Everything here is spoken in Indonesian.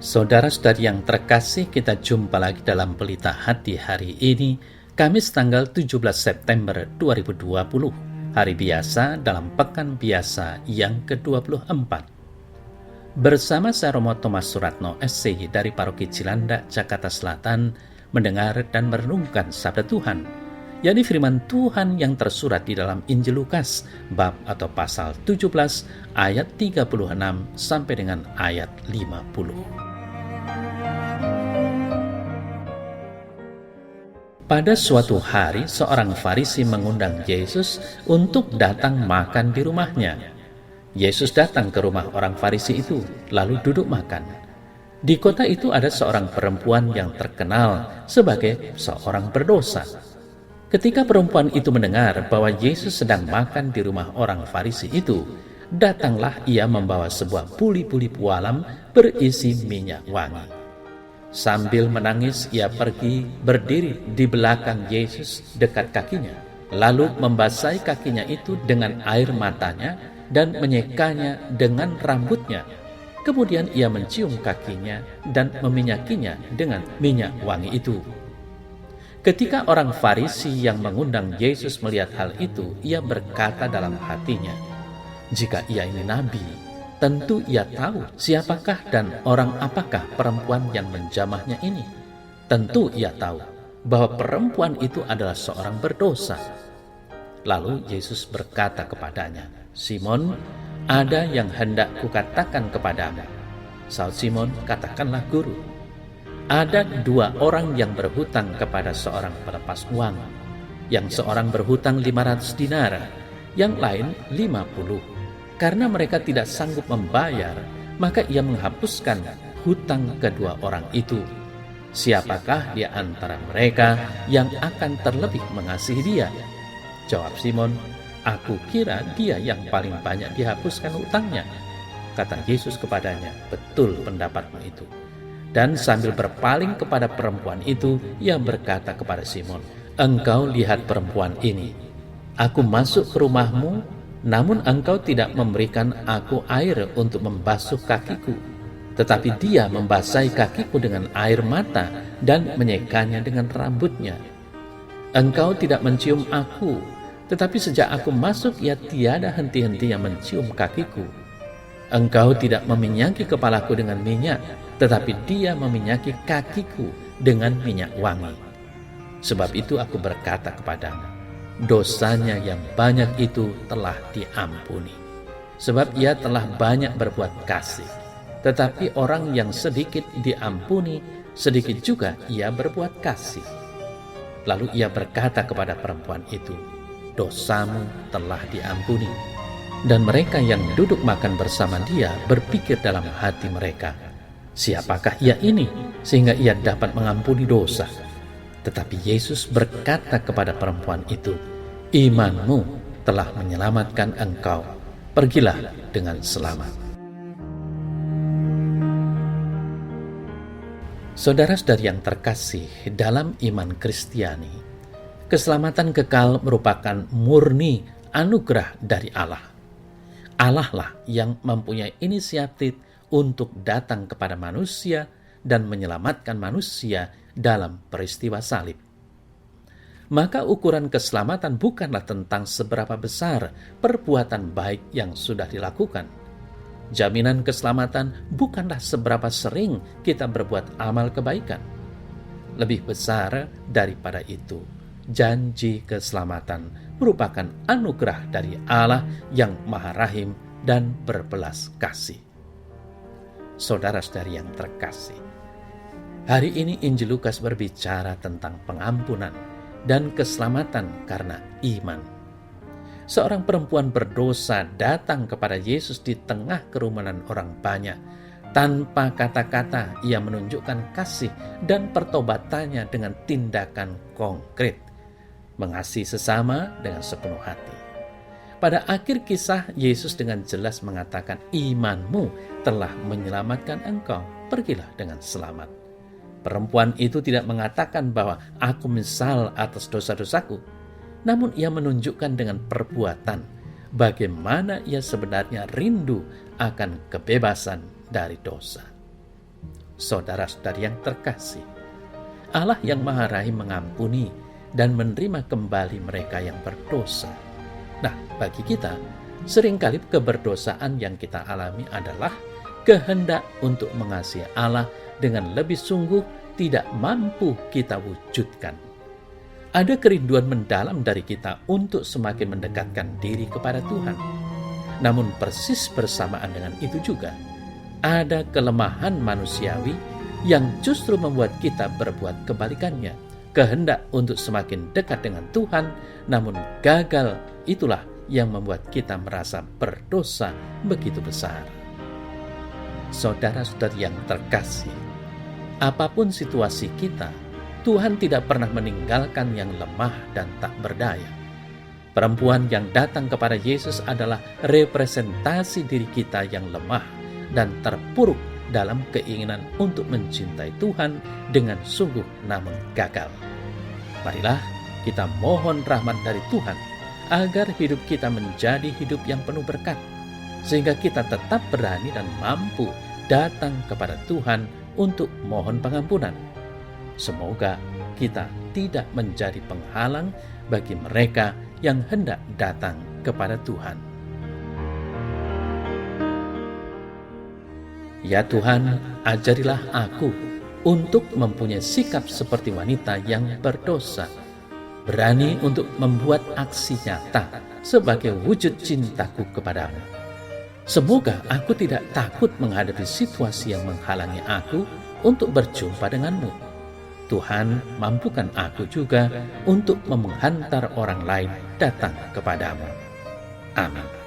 Saudara-saudari yang terkasih, kita jumpa lagi dalam Pelita Hati hari ini, Kamis tanggal 17 September 2020, hari biasa dalam Pekan Biasa yang ke-24. Bersama saya Romo Thomas Suratno, SCY dari Paroki Cilandak, Jakarta Selatan, mendengar dan merenungkan Sabda Tuhan, yakni firman Tuhan yang tersurat di dalam Injil Lukas, bab atau pasal 17, ayat 36 sampai dengan ayat 50. Pada suatu hari, seorang Farisi mengundang Yesus untuk datang makan di rumahnya. Yesus datang ke rumah orang Farisi itu, lalu duduk makan. Di kota itu ada seorang perempuan yang terkenal sebagai seorang berdosa. Ketika perempuan itu mendengar bahwa Yesus sedang makan di rumah orang Farisi itu, datanglah ia membawa sebuah buli-buli pualam berisi minyak wangi. Sambil menangis, ia pergi berdiri di belakang Yesus dekat kakinya, lalu membasahi kakinya itu dengan air matanya dan menyekanya dengan rambutnya. Kemudian ia mencium kakinya dan meminyakinya dengan minyak wangi itu. Ketika orang Farisi yang mengundang Yesus melihat hal itu, ia berkata dalam hatinya, "Jika ia ini nabi, tentu ia tahu siapakah dan orang apakah perempuan yang menjamahnya ini. Tentu ia tahu bahwa perempuan itu adalah seorang berdosa." Lalu Yesus berkata kepadanya, "Simon, ada yang hendak kukatakan kepadamu." Saud Simon, "Katakanlah Guru." Ada dua orang yang berhutang kepada seorang pelepas uang. Yang seorang berhutang 500 dinar, yang lain 50. Karena mereka tidak sanggup membayar, maka ia menghapuskan hutang kedua orang itu. "Siapakah di antara mereka yang akan terlebih mengasihi dia?" Jawab Simon, "Aku kira dia yang paling banyak dihapuskan hutangnya." Kata Yesus kepadanya, "Betul pendapatmu itu." Dan sambil berpaling kepada perempuan itu, ia berkata kepada Simon, "Engkau lihat perempuan ini. Aku masuk ke rumahmu, namun engkau tidak memberikan aku air untuk membasuh kakiku, tetapi dia membasahi kakiku dengan air mata dan menyekanya dengan rambutnya. Engkau tidak mencium aku, tetapi sejak aku masuk ia tiada henti-hentinya mencium kakiku. Engkau tidak meminyaki kepalaku dengan minyak, tetapi dia meminyaki kakiku dengan minyak wangi. Sebab itu aku berkata kepadamu, dosanya yang banyak itu telah diampuni, sebab ia telah banyak berbuat kasih. Tetapi orang yang sedikit diampuni, sedikit juga ia berbuat kasih." Lalu ia berkata kepada perempuan itu, "Dosamu telah diampuni." Dan mereka yang duduk makan bersama dia berpikir dalam hati mereka, "Siapakah ia ini sehingga ia dapat mengampuni dosa?" Tetapi Yesus berkata kepada perempuan itu, "Imanmu telah menyelamatkan engkau. Pergilah dengan selamat." Saudara-saudari yang terkasih dalam iman Kristiani, keselamatan kekal merupakan murni anugerah dari Allah. Allah lah yang mempunyai inisiatif untuk datang kepada manusia dan menyelamatkan manusia dalam peristiwa salib. Maka ukuran keselamatan bukanlah tentang seberapa besar perbuatan baik yang sudah dilakukan. Jaminan keselamatan bukanlah seberapa sering kita berbuat amal kebaikan. Lebih besar daripada itu, janji keselamatan merupakan anugerah dari Allah yang Maha Rahim dan berbelas kasih. Saudara-saudari yang terkasih, hari ini Injil Lukas berbicara tentang pengampunan dan keselamatan karena iman. Seorang perempuan berdosa datang kepada Yesus di tengah kerumunan orang banyak. Tanpa kata-kata, ia menunjukkan kasih dan pertobatannya dengan tindakan konkret, mengasihi sesama dengan sepenuh hati. Pada akhir kisah, Yesus dengan jelas mengatakan, "Imanmu telah menyelamatkan engkau, pergilah dengan selamat." Perempuan itu tidak mengatakan bahwa "aku menyesal atas dosa-dosaku", namun ia menunjukkan dengan perbuatan bagaimana ia sebenarnya rindu akan kebebasan dari dosa. Saudara-saudari yang terkasih, Allah yang Maha Rahim mengampuni dan menerima kembali mereka yang berdosa. Nah, bagi kita, seringkali keberdosaan yang kita alami adalah kehendak untuk mengasihi Allah dengan lebih sungguh tidak mampu kita wujudkan. Ada kerinduan mendalam dari kita untuk semakin mendekatkan diri kepada Tuhan. Namun persis bersamaan dengan itu juga, ada kelemahan manusiawi yang justru membuat kita berbuat kebalikannya. Kehendak untuk semakin dekat dengan Tuhan, namun gagal, itulah yang membuat kita merasa berdosa begitu besar. Saudara-saudari yang terkasih, apapun situasi kita, Tuhan tidak pernah meninggalkan yang lemah dan tak berdaya. Perempuan yang datang kepada Yesus adalah representasi diri kita yang lemah dan terpuruk dalam keinginan untuk mencintai Tuhan dengan sungguh namun gagal. Marilah kita mohon rahmat dari Tuhan agar hidup kita menjadi hidup yang penuh berkat, sehingga kita tetap berani dan mampu datang kepada Tuhan untuk mohon pengampunan. Semoga kita tidak menjadi penghalang bagi mereka yang hendak datang kepada Tuhan. Ya Tuhan, ajarilah aku untuk mempunyai sikap seperti wanita yang berdosa, berani untuk membuat aksi nyata sebagai wujud cintaku kepadamu. Semoga aku tidak takut menghadapi situasi yang menghalangi aku untuk berjumpa denganmu. Tuhan, mampukan aku juga untuk menghantar orang lain datang kepadamu. Amin.